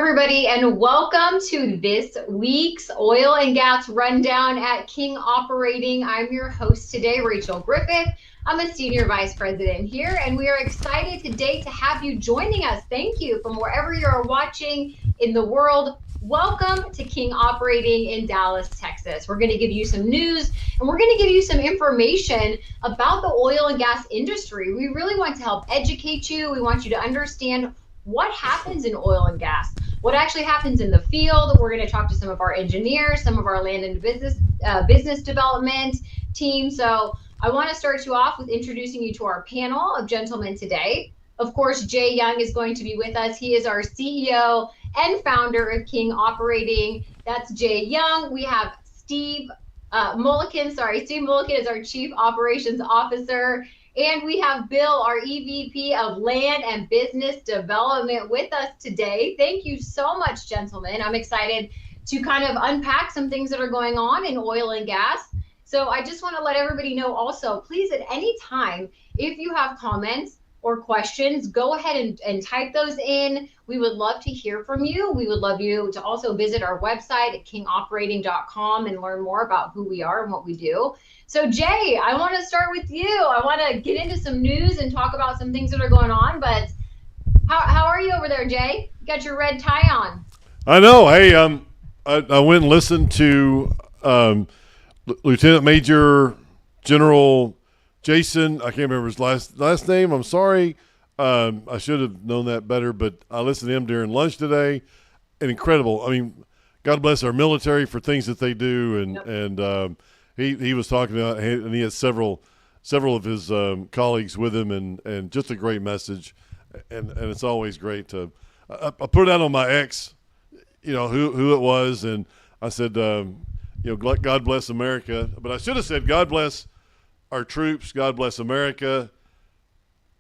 everybody, and welcome to this week's Oil and Gas Rundown at King Operating. I'm your host today, Rachel Griffith. I'm a Senior Vice President here, and we are excited today to have you joining us. Thank you from wherever you're watching in the world. Welcome to King Operating in Dallas, Texas. We're going to give you some news, and we're going to give you some information about the oil and gas industry. We really want to help educate you. We want you to understand what happens in oil and gas, what actually happens in the field. We're going to talk to some of our engineers, some of our land and business development team. So I want to start you off with introducing you to our panel of gentlemen today. Of course, Jay Young is going to be with us. He is our CEO and founder of King Operating. That's Jay Young. We have Steve Mulliken. Steve Mulliken is our Chief Operations Officer. And we have Bill, our EVP of Land and Business Development, with us today. Thank you so much, gentlemen. I'm excited to kind of unpack some things that are going on in oil and gas. So I just want to let everybody know also, please, at any time, if you have comments or questions, go ahead and type those in. We would love to hear from you. We would love you to also visit our website at kingoperating.com and learn more about who we are and what we do. So Jay, I want to start with you. I want to get into some news and talk about some things that are going on, but how are you over there, Jay? You got your red tie on. I know. Hey, I went and listened to Lieutenant Major General Jason. I can't remember his last name. I'm sorry. I should have known that better, but I listened to him during lunch today. And incredible. I mean, God bless our military for things that they do, and he was talking about, and he had several of his colleagues with him, and just a great message, and it's always great to. I put it out on my X, who it was, and I said, God bless America, but I should have said God bless our troops, God bless America,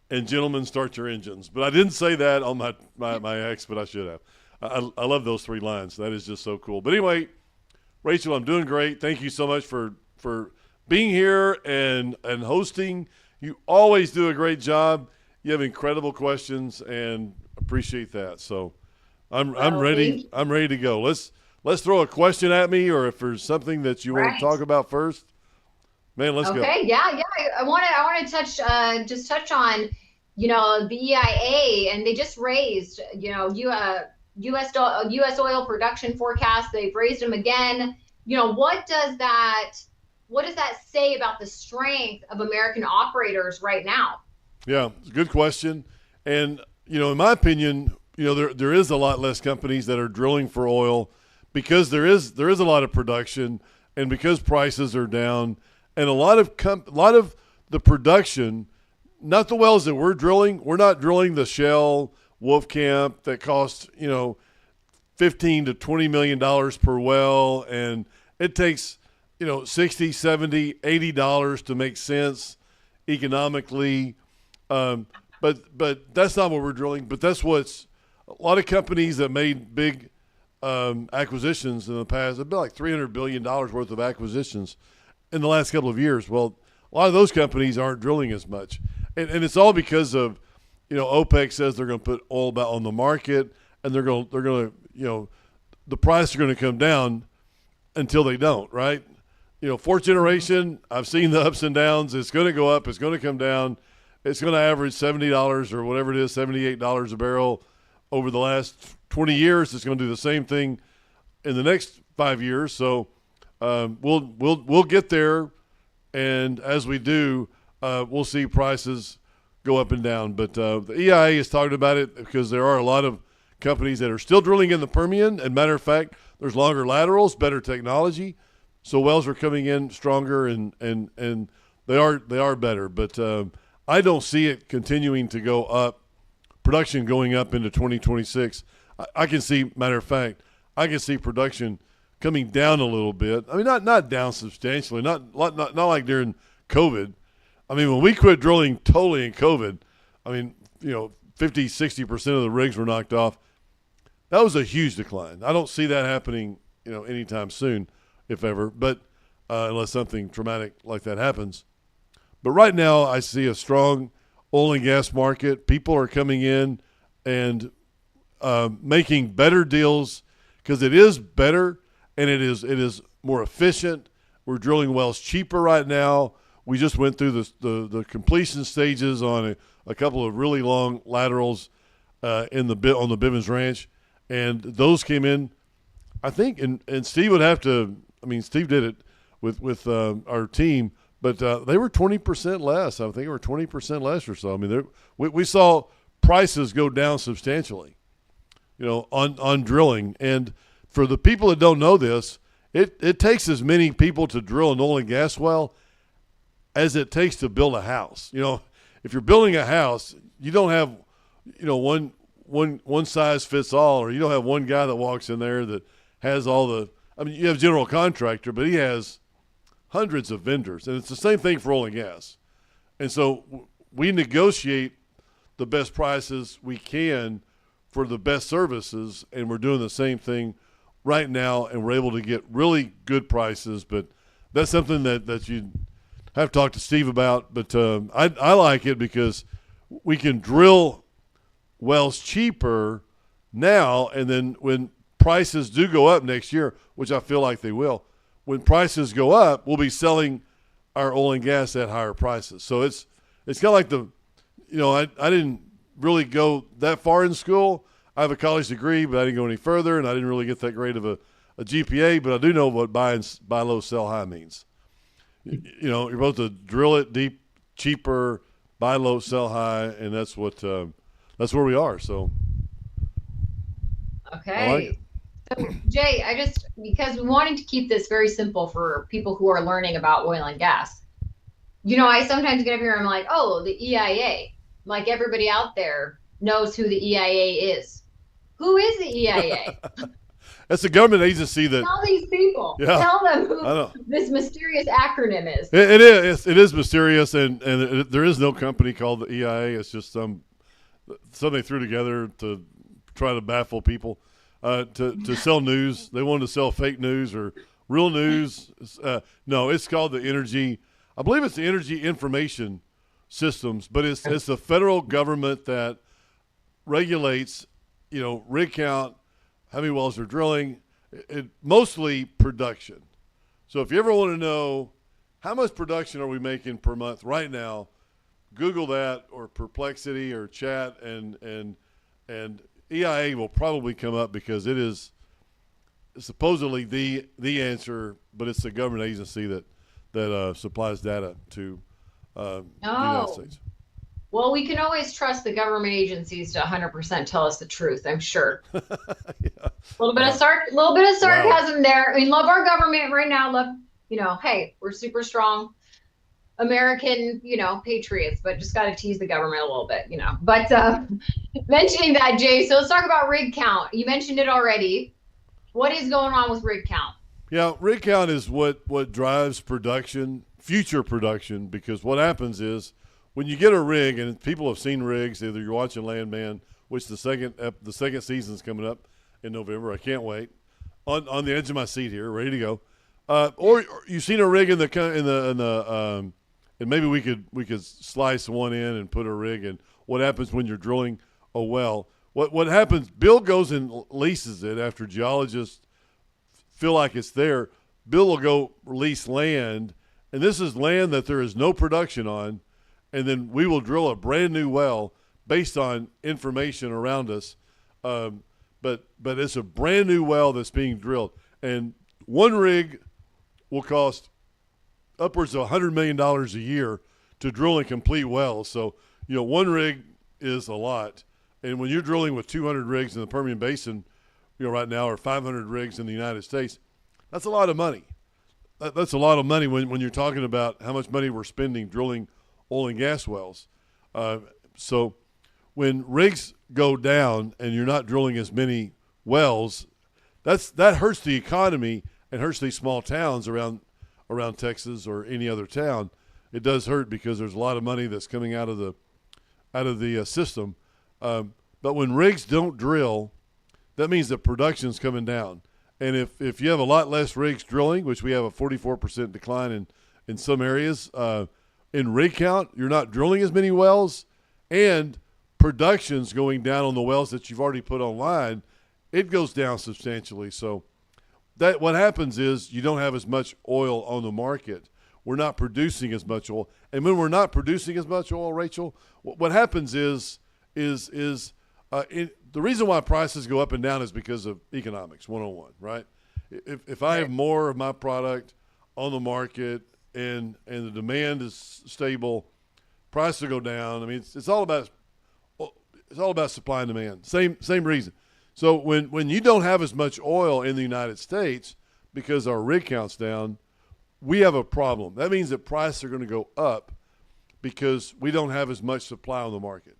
and gentlemen, start your engines. But I didn't say that on my X, but I should have. I love those three lines. That is just so cool. But anyway, Rachel, I'm doing great. Thank you so much for being here and hosting. You always do a great job. You have incredible questions, and appreciate that. So I'm ready. I'm ready to go. Let's throw a question at me, or if there's something that you want to talk about first, man, let's go. Okay, yeah. I want to touch on, the EIA, and they just raised, U.S. oil production forecast. They've raised them again. What does that say about the strength of American operators right now? Yeah, it's a good question. And, in my opinion, there is a lot less companies that are drilling for oil because there is a lot of production, and because prices are down, and a lot of the production, not the wells that we're drilling. We're not drilling the Shell Wolfcamp that costs, $15 to $20 million per well, and it takes, $60, $70, $80 to make sense economically. But that's not what we're drilling. But that's what's a lot of companies that made big acquisitions in the past. It's been like $300 billion worth of acquisitions in the last couple of years. Well, a lot of those companies aren't drilling as much. And it's all because of, OPEC says they're going to put oil back on the market, and they're going to, the price is going to come down until they don't, right? Fourth generation, I've seen the ups and downs. It's going to go up. It's going to come down. It's going to average $70 or whatever it is, $78 a barrel over the last 20 years. It's going to do the same thing in the next 5 years. So we'll get there, and as we do, we'll see prices go up and down. But the EIA is talking about it because there are a lot of companies that are still drilling in the Permian. And matter of fact, there's longer laterals, better technology, so wells are coming in stronger, and they are better. But I don't see it continuing to go up, production going up into 2026. I can see, matter of fact, I can see production coming down a little bit. I mean, not down substantially, not like during COVID. I mean, when we quit drilling totally in COVID, I mean, 50, 60% of the rigs were knocked off. That was a huge decline. I don't see that happening, anytime soon, if ever, but unless something traumatic like that happens. But right now, I see a strong oil and gas market. People are coming in, and making better deals because it is better and it is more efficient. We're drilling wells cheaper right now. We just went through the completion stages on a couple of really long laterals on the Bivens Ranch, and those came in, I think, and Steve would have to. I mean, Steve did it with our team, but they were 20% less. I think they were 20% less or so. I mean, we saw prices go down substantially, on drilling. And for the people that don't know this, it takes as many people to drill an oil and gas well as it takes to build a house. If you're building a house, you don't have, one size fits all, or you don't have one guy that walks in there that has all the. I mean, you have general contractor, but he has hundreds of vendors, and it's the same thing for oil and gas. And so we negotiate the best prices we can for the best services, and we're doing the same thing right now, and we're able to get really good prices. But that's something that you have to talk to Steve about. But I like it because we can drill wells cheaper now, and then when prices do go up next year, which I feel like they will, when prices go up, we'll be selling our oil and gas at higher prices. So it's kind of like I didn't really go that far in school. I have a college degree, but I didn't go any further, and I didn't really get that great of a GPA, but I do know what buy low, sell high means. You're supposed to drill it deep, cheaper, buy low, sell high, and that's where we are. So, okay. So, Jay, because we wanted to keep this very simple for people who are learning about oil and gas. I sometimes get up here and I'm like, oh, the EIA. Like everybody out there knows who the EIA is. Who is the EIA? That's a government agency that. Tell these people. Yeah, tell them who this mysterious acronym is. It is. It is mysterious, and there is no company called the EIA. It's just something they threw together to try to baffle people. To sell news. They wanted to sell fake news or real news. No, it's called the Energy. I believe it's the Energy Information Systems, but it's the federal government that regulates, rig count, how many wells they're drilling, mostly production. So if you ever want to know how much production are we making per month right now, Google that or Perplexity or chat and EIA will probably come up because it is supposedly the answer, but it's a government agency that supplies data to the United States. Well, we can always trust the government agencies to 100% tell us the truth, I'm sure. Yeah. A little bit of sarcasm there. I mean, love our government right now. Love, hey, we're super strong American, patriots, but just got to tease the government a little bit, But mentioning that, Jay, so let's talk about rig count. You mentioned it already. What is going on with rig count? Yeah, rig count is what drives production, future production, because what happens is when you get a rig, and people have seen rigs, either you're watching Landman, which the second season's coming up in November. I can't wait. On the edge of my seat here, ready to go. Or you've seen a rig in the and maybe we could slice one in and put a rig in. What happens when you're drilling a well? What happens? Bill goes and leases it after geologists feel like it's there. Bill will go lease land, and this is land that there is no production on, and then we will drill a brand new well based on information around us. But it's a brand new well that's being drilled, and one rig will cost upwards of $100 million a year to drill and complete wells. So, one rig is a lot. And when you're drilling with 200 rigs in the Permian Basin, right now, or 500 rigs in the United States, that's a lot of money. That's a lot of money when you're talking about how much money we're spending drilling oil and gas wells. So when rigs go down and you're not drilling as many wells, that hurts the economy and hurts these small towns around Texas or any other town. It does hurt because there's a lot of money that's coming out of the system. But when rigs don't drill, that means that production's coming down. And if you have a lot less rigs drilling, which we have a 44% decline in some areas, in rig count, you're not drilling as many wells, and production's going down on the wells that you've already put online, it goes down substantially. So that what happens is you don't have as much oil on the market. We're not producing as much oil, and when we're not producing as much oil, Rachel, what happens is the reason why prices go up and down is because of economics 101, right? If I have more of my product on the market and the demand is stable, prices will go down. I mean, it's all about supply and demand. Same reason. So when you don't have as much oil in the United States because our rig count's down, we have a problem. That means that prices are going to go up because we don't have as much supply on the market.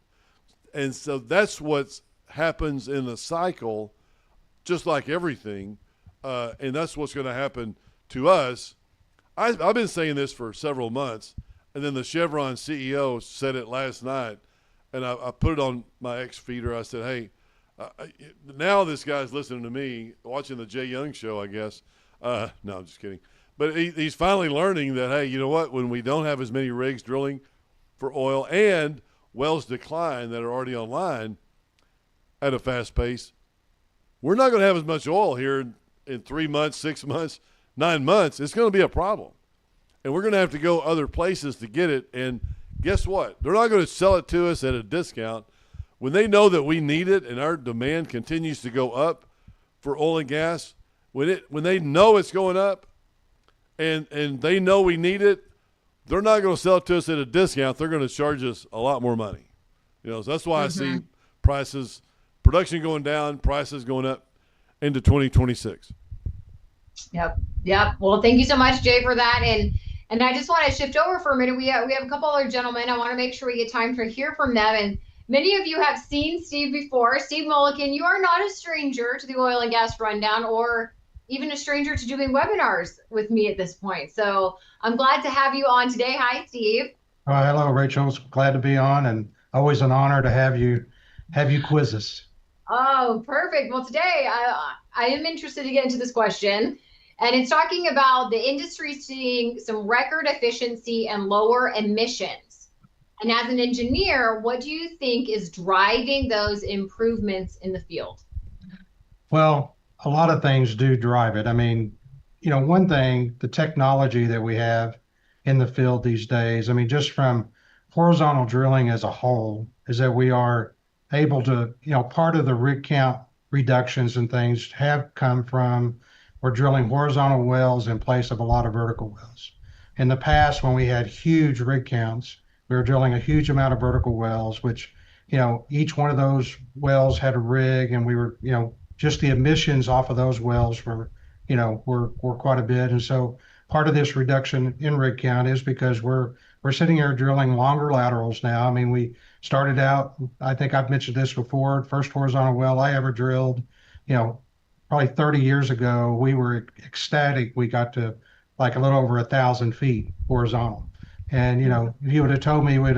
And so that's what happens in the cycle, just like everything. And that's what's going to happen to us. I've been saying this for several months, and then the Chevron CEO said it last night, and I put it on my X feeder. I said, hey, now this guy's listening to me, watching the Jay Young show, I guess. No, I'm just kidding. But he's finally learning that, hey, you know what? When we don't have as many rigs drilling for oil and wells decline that are already online at a fast pace, we're not going to have as much oil here in 3 months, 6 months, 9 months. It's going to be a problem. And we're going to have to go other places to get it. And guess what? They're not going to sell it to us at a discount. When they know that we need it and our demand continues to go up for oil and gas, when they know it's going up and they know we need it, they're not going to sell it to us at a discount. They're going to charge us a lot more money. So that's why I see prices, production going down, prices going up into 2026. Yep. Well, thank you so much, Jay, for that. And I just want to shift over for a minute. We have a couple other gentlemen. I want to make sure we get time to hear from them. And many of you have seen Steve before. Steve Mulliken, you are not a stranger to the Oil and Gas Rundown or even a stranger to doing webinars with me at this point. So I'm glad to have you on today. Hi, Steve. Hello, Rachel. It's glad to be on, and always an honor to have you quiz us. Oh, perfect. Well, today I am interested to get into this question, and it's talking about the industry seeing some record efficiency and lower emissions. And as an engineer, what do you think is driving those improvements in the field? Well, a lot of things do drive it. I mean, one thing, the technology that we have in the field these days, I mean, just from horizontal drilling as a whole, is that we are able to, part of the rig count reductions and things have come from we're drilling horizontal wells in place of a lot of vertical wells. In the past, when we had huge rig counts, we were drilling a huge amount of vertical wells, which, each one of those wells had a rig, and we were, just the emissions off of those wells were quite a bit. And so part of this reduction in rig count is because we're sitting here drilling longer laterals now. I mean, we started out, I think I've mentioned this before, first horizontal well I ever drilled, probably 30 years ago, we were ecstatic. We got to like a little over 1,000 feet horizontal. And, if you would have told me we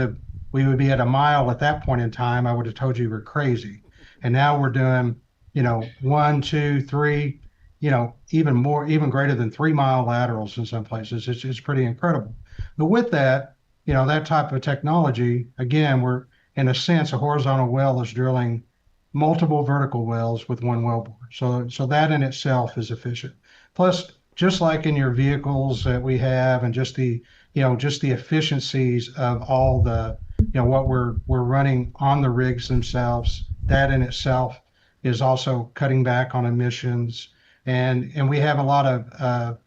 would be at a mile at that point in time, I would have told you we're crazy. And now we're doing 1, 2, 3, even more, even greater than 3-mile laterals in some places. It's pretty incredible. But with that, that type of technology, again, we're in a sense, a horizontal well is drilling multiple vertical wells with one wellbore. So that in itself is efficient. Plus, just like in your vehicles that we have, and just the efficiencies of all the, what we're running on the rigs themselves, that in itself is also cutting back on emissions. And we have a lot of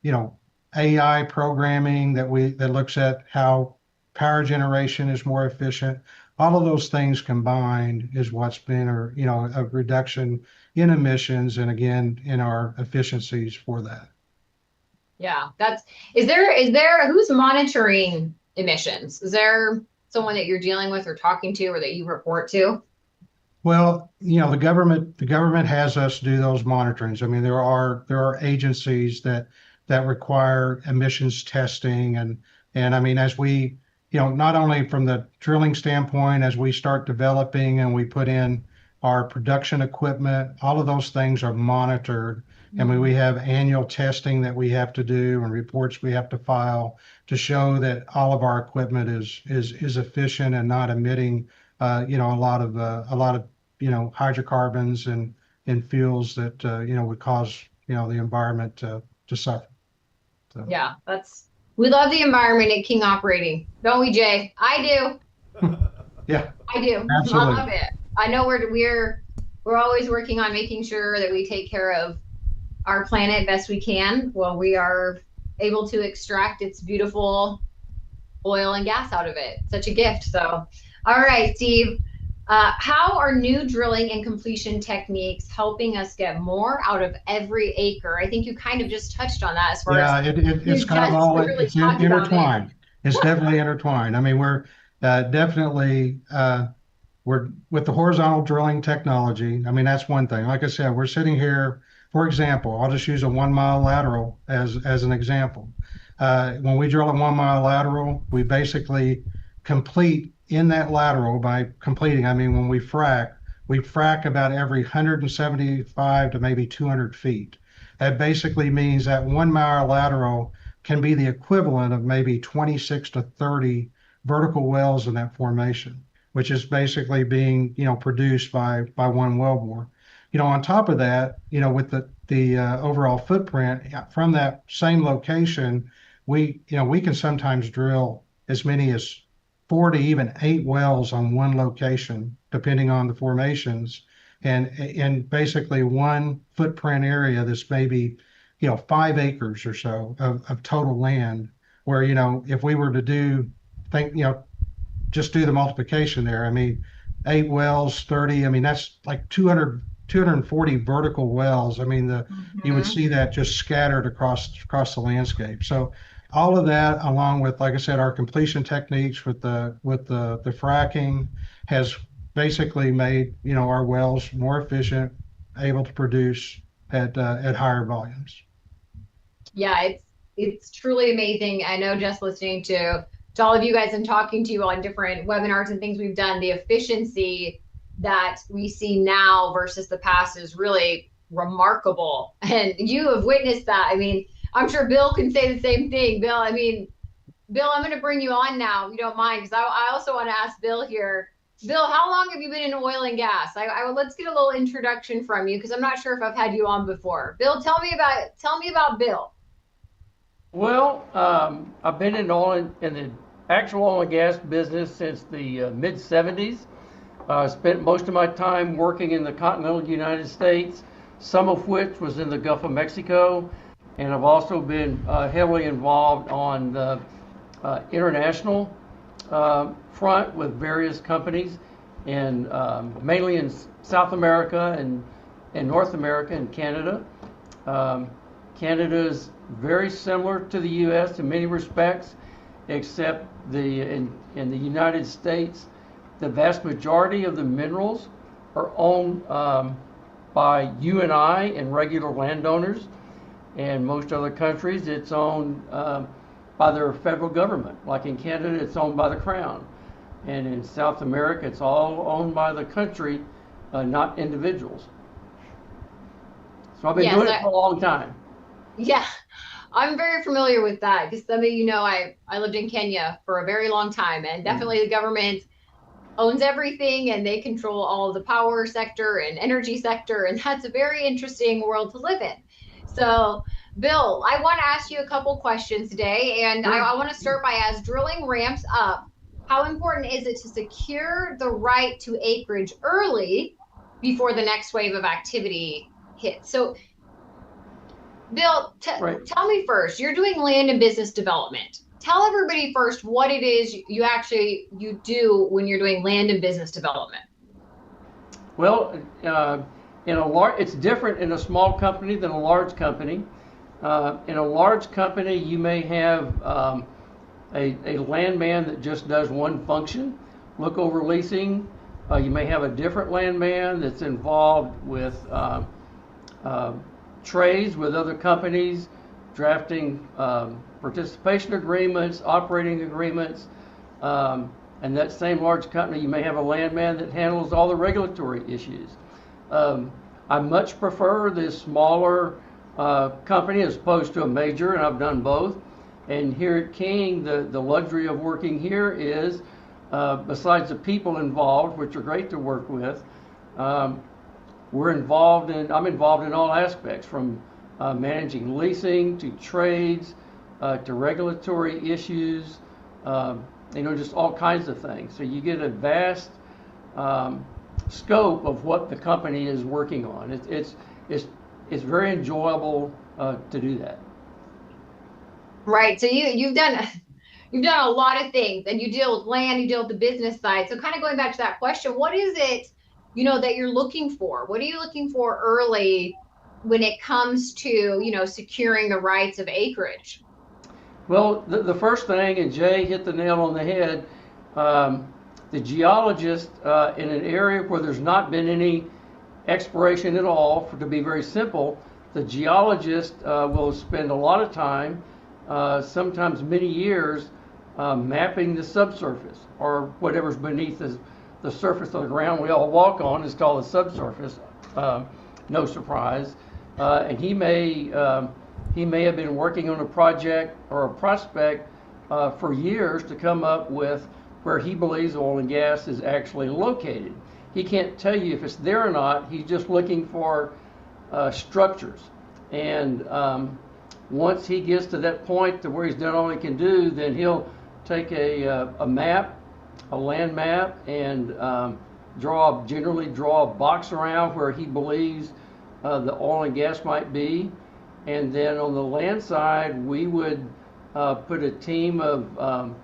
AI programming that looks at how power generation is more efficient. All of those things combined is what's been a reduction in emissions, and again in our efficiencies for that. Yeah, is there who's monitoring emissions? Is there someone that you're dealing with or talking to or that you report to? Well, the government has us do those monitorings. I mean, there are agencies that require emissions testing, and I mean, as we, not only from the drilling standpoint, as we start developing and we put in our production equipment, all of those things are monitored. I mean, we have annual testing that we have to do and reports we have to file to show that all of our equipment is efficient and not emitting a lot of hydrocarbons and fuels that would cause the environment to suffer. So. Yeah, we love the environment at King Operating, don't we, Jay? I do. Yeah, I do. absolutely. I love it. I know we're always working on making sure that we take care of our planet best we can while we are able to extract its beautiful oil and gas out of it. Such a gift. So, all right, Steve, how are new drilling and completion techniques helping us get more out of every acre? I think you kind of just touched on that as far as it's kind of all it's intertwined. It's definitely intertwined. I mean, we're definitely we're with the horizontal drilling technology. I mean, that's one thing. Like I said, we're sitting here. For example, I'll just use a 1 mile lateral as an example. When we drill a 1 mile lateral, we basically complete in that lateral. By completing, I mean when we frack about every 175 to maybe 200 feet. That basically means that 1 mile lateral can be the equivalent of maybe 26 to 30 vertical wells in that formation, which is basically being produced by one wellbore. On top of that, with the overall footprint from that same location, we can sometimes drill as many as 4 to even 8 wells on one location, depending on the formations, and basically one footprint area that's maybe 5 acres or so of total land. Where if we were to just do the multiplication there. I mean, 8 wells, 30. I mean, that's like 240 vertical wells. I mean, you would see that just scattered across the landscape. So all of that, along with, like I said, our completion techniques with the fracking, has basically made our wells more efficient, able to produce at higher volumes. Yeah, it's truly amazing. I know just listening to all of you guys and talking to you on different webinars and things we've done, the efficiency that we see now versus the past is really remarkable. And you have witnessed that. I mean, I'm sure Bill can say the same thing. Bill, I'm going to bring you on now, if you don't mind, because I also want to ask Bill here. Bill, how long have you been in oil and gas? Let's get a little introduction from you, because I'm not sure if I've had you on before. Bill, tell me about Bill. Well, I've been in the actual oil and gas business since the mid 70s. Spent most of my time working in the continental United States, some of which was in the Gulf of Mexico, and I've also been heavily involved on the international front with various companies, and mainly in South America and North America and Canada. Canada is very similar to the U.S. in many respects, except in the United States, the vast majority of the minerals are owned by you and I and regular landowners. And most other countries, it's owned by their federal government. Like in Canada, it's owned by the Crown. And in South America, it's all owned by the country, not individuals. So I've been doing it for a long time. Yeah, I'm very familiar with that, because some of you know I lived in Kenya for a very long time, and definitely the government owns everything, and they control all of the power sector and energy sector, and that's a very interesting world to live in. So, Bill, I want to ask you a couple questions today, and I want to start by, as drilling ramps up, how important is it to secure the right to acreage early before the next wave of activity hits? So, Bill, tell me first, you're doing land and business development. Tell everybody first what it is you do when you're doing land and business development. Well, it's different in a small company than a large company. In a large company, you may have a landman that just does one function, look over leasing. You may have a different landman that's involved with trades with other companies, drafting participation agreements, operating agreements, and that same large company, you may have a landman that handles all the regulatory issues. I much prefer this smaller company as opposed to a major, and I've done both. And here at King, the luxury of working here is besides the people involved, which are great to work with, um, I'm involved in all aspects from managing leasing to trades to regulatory issues, just all kinds of things. So you get a vast um, scope of what the company is working on. It's very enjoyable to do that. Right. So you've done a lot of things, and you deal with land, you deal with the business side. So kind of going back to that question, what is it, that you're looking for? What are you looking for early when it comes to, securing the rights of acreage? Well, the first thing, and Jay hit the nail on the head, um, the geologist in an area where there's not been any exploration at all, to be very simple, the geologist will spend a lot of time, sometimes many years, mapping the subsurface or whatever's beneath the surface of the ground we all walk on is called the subsurface. Uh, no surprise. And he may have been working on a project or a prospect for years to come up with where he believes oil and gas is actually located. He can't tell you if it's there or not. He's just looking for structures. And once he gets to that point to where he's done all he can do, then he'll take a map, a land map, and generally draw a box around where he believes the oil and gas might be. And then on the land side, we would put a team of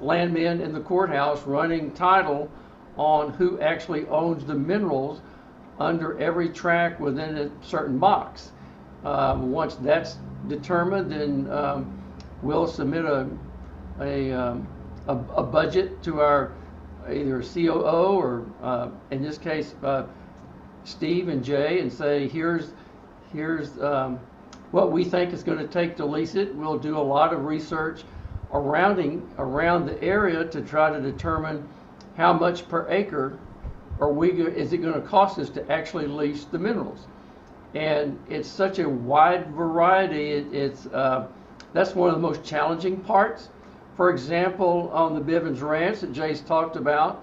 landmen in the courthouse running title on who actually owns the minerals under every tract within a certain box. Once that's determined, then we'll submit a budget to our either COO or in this case Steve and Jay, and say here's what we think is going to take to lease it. We'll do a lot of research around the area to try to determine how much per acre is it going to cost us to actually lease the minerals. And it's such a wide variety. That's one of the most challenging parts. For example, on the Bivens Ranch that Jay's talked about,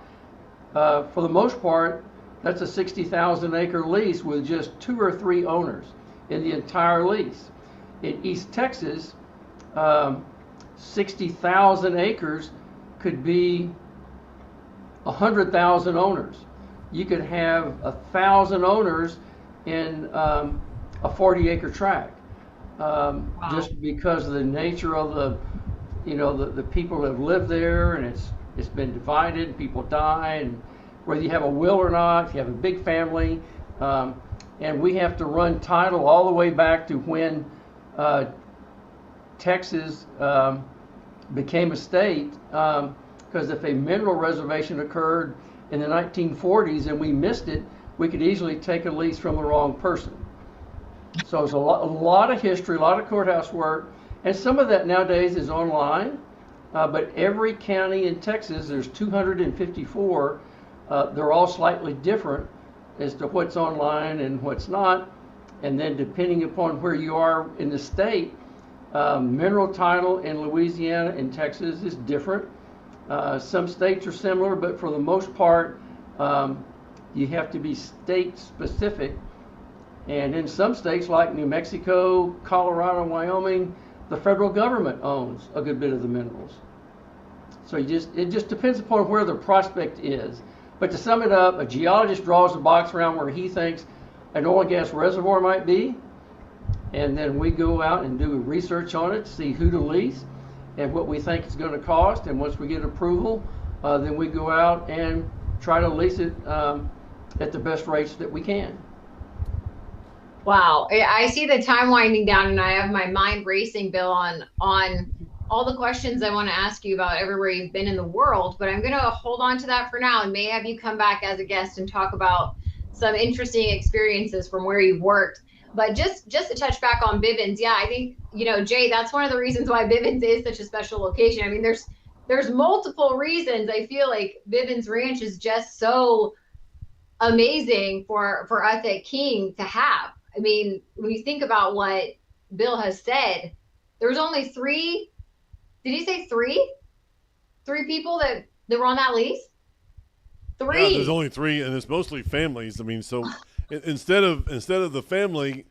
for the most part, that's a 60,000 acre lease with just 2 or 3 owners in the entire lease. In East Texas, 60,000 acres could be 100,000 owners. You could have 1,000 owners in a 40-acre tract, Wow. just because of the nature of the people that have lived there, and it's been divided. People die, and whether you have a will or not, if you have a big family, and we have to run title all the way back to when Texas became a state, because if a mineral reservation occurred in the 1940s and we missed it, we could easily take a lease from the wrong person. So it's a lot of history, a lot of courthouse work, and some of that nowadays is online. But every county in Texas, there's 254. They're all slightly different as to what's online and what's not. And then depending upon where you are in the state, mineral title in Louisiana and Texas is different. Some states are similar, but for the most part, you have to be state specific. And in some states like New Mexico, Colorado, Wyoming, the federal government owns a good bit of the minerals. So it just depends upon where the prospect is. But to sum it up, a geologist draws a box around where he thinks an oil and gas reservoir might be, and then we go out and do research on it, see who to lease and what we think it's going to cost. And once we get approval, then we go out and try to lease it at the best rates that we can. Wow. I see the time winding down, and I have my mind racing, Bill, on all the questions I want to ask you about everywhere you've been in the world, but I'm going to hold on to that for now and may have you come back as a guest and talk about some interesting experiences from where you've worked. But just to touch back on Bivens, yeah, I think, Jay, that's one of the reasons why Bivens is such a special location. I mean, there's multiple reasons. I feel like Bivens Ranch is just so amazing for us at King to have. I mean, when you think about what Bill has said, there's only 3. Did he say 3? three people that were on that lease? Yeah, there's Three. only three, and it's mostly families. I mean, so instead of the family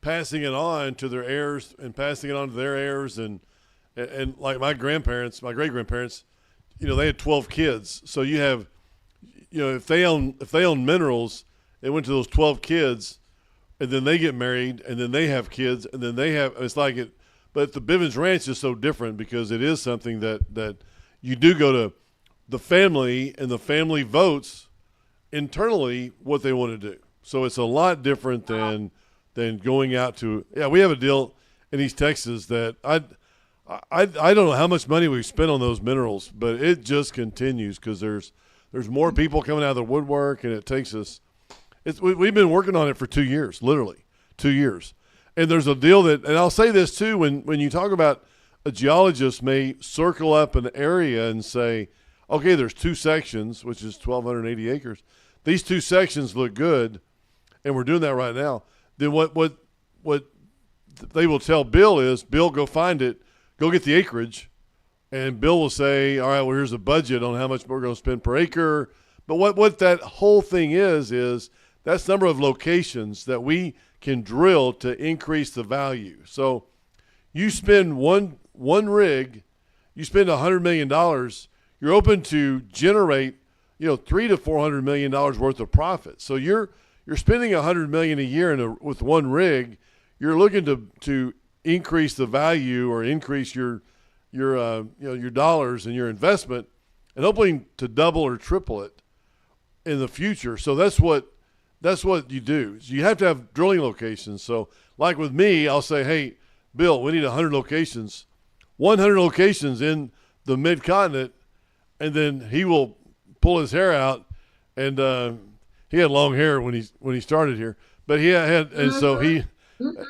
passing it on to their heirs and passing it on to their heirs, and like my grandparents, my great grandparents, they had 12 kids. So you have, if they own minerals, it went to those 12 kids, and then they get married, and then they have kids, and then they have. It's like it, but the Bivens Ranch is so different because it is something that you do go to the family, and the family votes internally what they want to do. So it's a lot different than going out to. Yeah, we have a deal in East Texas that I don't know how much money we've spent on those minerals, but it just continues because there's more people coming out of the woodwork, and it takes us. We've been working on it for 2 years, literally 2 years. And there's a deal that, and I'll say this too, when you talk about a geologist may circle up an area and say, okay, there's two sections, which is 1,280 acres. These two sections look good, and we're doing that right now. Then what they will tell Bill is, Bill, go find it, go get the acreage, and Bill will say, all right, well, here's a budget on how much we're going to spend per acre. But what that whole thing is that's number of locations that we can drill to increase the value. So you spend one rig, you spend $100 million, you're open to generate, $300 to $400 million worth of profit. So you're spending $100 million a year with one rig. You're looking to increase the value or increase your dollars and your investment, and hoping to double or triple it in the future. So that's what you do. So you have to have drilling locations. So like with me, I'll say, hey, Bill, we need 100 locations, 100 locations in the mid-continent, and then he will pull his hair out, and he had long hair when he started here, but he had, and so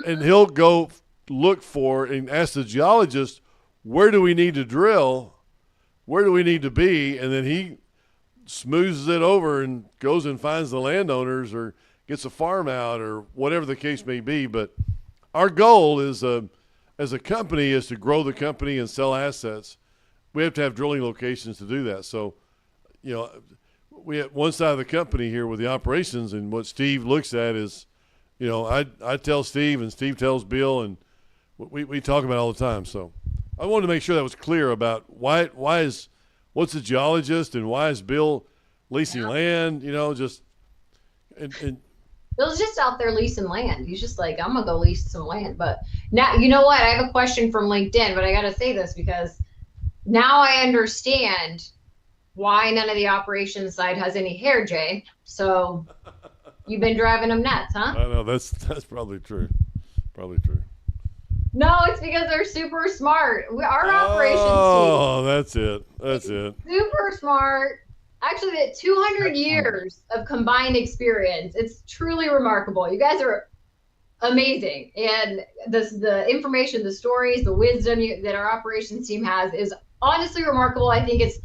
he'll go look for and ask the geologist, where do we need to drill, where do we need to be, and then he smooths it over and goes and finds the landowners or gets a farm out or whatever the case may be. But our goal is, as a company, is to grow the company and sell assets. We have to have drilling locations to do that. So, we have one side of the company here with the operations, and what Steve looks at is, I tell Steve and Steve tells Bill, and we talk about it all the time. So I wanted to make sure that was clear about what's a geologist and why is Bill leasing land, and Bill's just out there leasing land. He's just like, I'm gonna go lease some land. But now, you know what? I have a question from LinkedIn, but I gotta say this because now I understand why none of the operations side has any hair, Jay. So you've been driving them nuts, huh? I know that's probably true. Probably true. No, it's because they're super smart. Our operations team. Oh, that's it. That's it. Super smart. Actually, that 200 years of combined experience. It's truly remarkable. You guys are amazing. And the information, the stories, the wisdom that our operations team has is honestly remarkable. I think it's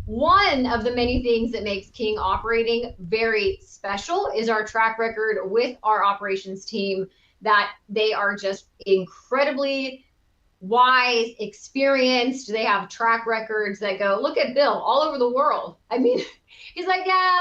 one of the many things that makes King Operating very special is our track record with our operations team, that they are just incredibly wise, experienced. They have track records that go, look at Bill all over the world. I mean, he's like, yeah,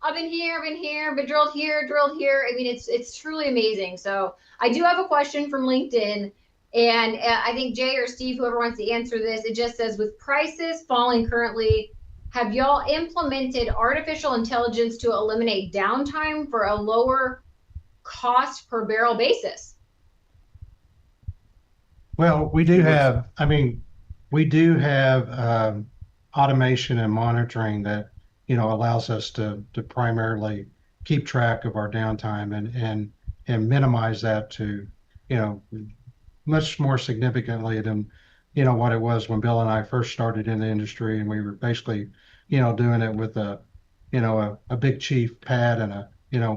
I've been here, been drilled here. I mean, it's truly amazing. So I do have a question from LinkedIn, and I think Jay or Steve, whoever wants to answer this, it just says, with prices falling currently, have y'all implemented artificial intelligence to eliminate downtime for a lower cost per barrel basis? Well, we do have automation and monitoring that, allows us to primarily keep track of our downtime and minimize that to, much more significantly than, what it was when Bill and I first started in the industry, and we were basically, doing it with a big chief pad and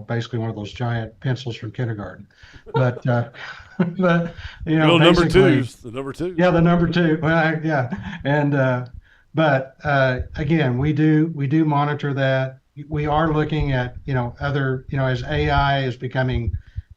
basically one of those giant pencils from kindergarten. But, but number twos, the number two. Yeah, the number two. Well, yeah, and but again, we do monitor that. We are looking at other as AI is becoming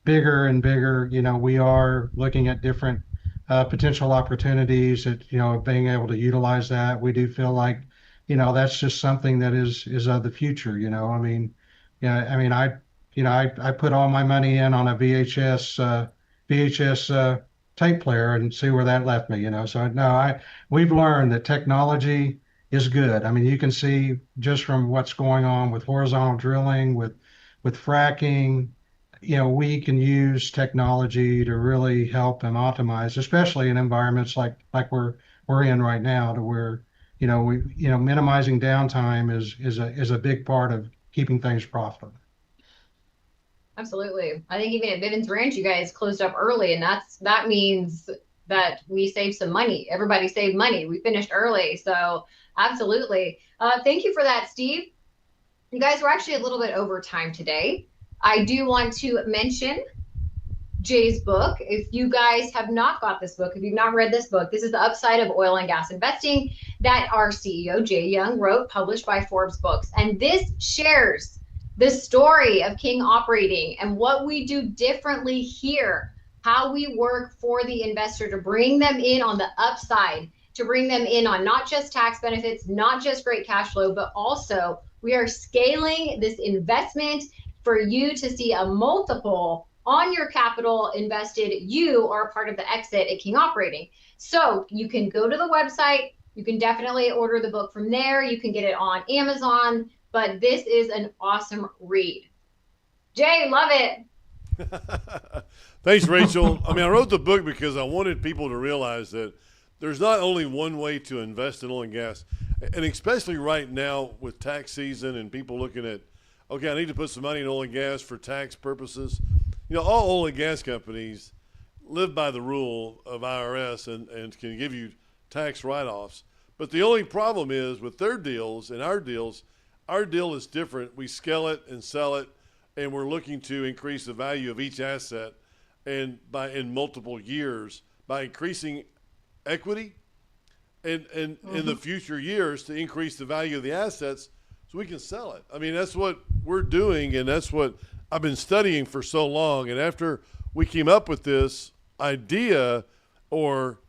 bigger and bigger. We are looking at different potential opportunities at of being able to utilize that. We do feel like that's just something that is of the future. I mean, yeah, I mean, I put all my money in on a VHS tape player and see where that left me. So no, we've learned that technology is good. I mean, you can see just from what's going on with horizontal drilling, with fracking. We can use technology to really help and optimize, especially in environments like we're in right now, to where minimizing downtime is a big part of keeping things profitable. Absolutely. I think even at Bivens Ranch, you guys closed up early, and that means that we saved some money. Everybody saved money. We finished early. So absolutely. Thank you for that, Steve. You guys were actually a little bit over time today. I do want to mention Jay's book. If you guys have not got this book, if you've not read this book, this is The Upside of Oil and Gas Investing that our CEO, Jay Young, wrote, published by Forbes Books. And this shares the story of King Operating and what we do differently here, how we work for the investor to bring them in on the upside, to bring them in on not just tax benefits, not just great cash flow, but also we are scaling this investment for you to see a multiple on your capital invested. You are a part of the exit at King Operating. So you can go to the website. You can definitely order the book from there. You can get it on Amazon, but this is an awesome read. Jay, love it. Thanks, Rachel. I mean, I wrote the book because I wanted people to realize that there's not only one way to invest in oil and gas, and especially right now with tax season and people looking at, okay, I need to put some money in oil and gas for tax purposes. All oil and gas companies live by the rule of IRS and can give you tax write-offs. But the only problem is with their deals and our deals, our deal is different. We scale it and sell it, and we're looking to increase the value of each asset and in multiple years by increasing equity and in the future years to increase the value of the assets so we can sell it. I mean, that's what we're doing, and that's what I've been studying for so long. And after we came up with this idea, or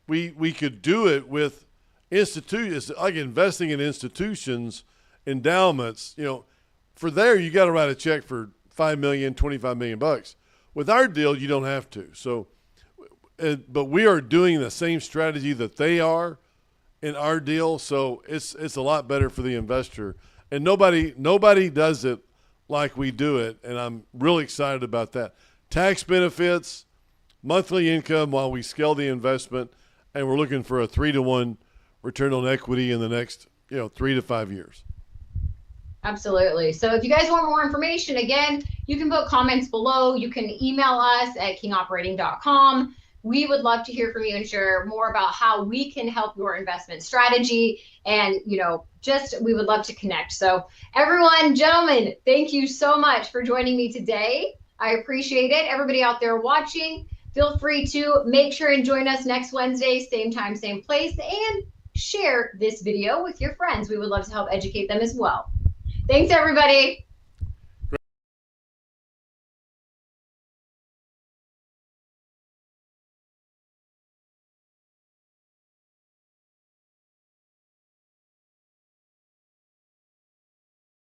we could do it with institutions, like investing in institutions, endowments, for there you got to write a check for $5 million, $25 million bucks. With our deal, you don't have to. So, but we are doing the same strategy that they are in our deal. So it's a lot better for the investor, and nobody does it like we do it. And I'm really excited about that. Tax benefits, monthly income while we scale the investment, and we're looking for a 3-to-1 return on equity in the next 3 to 5 years. Absolutely. So if you guys want more information, again, you can put comments below. You can email us at kingoperating.com. We would love to hear from you and share more about how we can help your investment strategy. And, we would love to connect. So everyone, gentlemen, thank you so much for joining me today. I appreciate it. Everybody out there watching, feel free to make sure and join us next Wednesday, same time, same place, and share this video with your friends. We would love to help educate them as well. Thanks, everybody.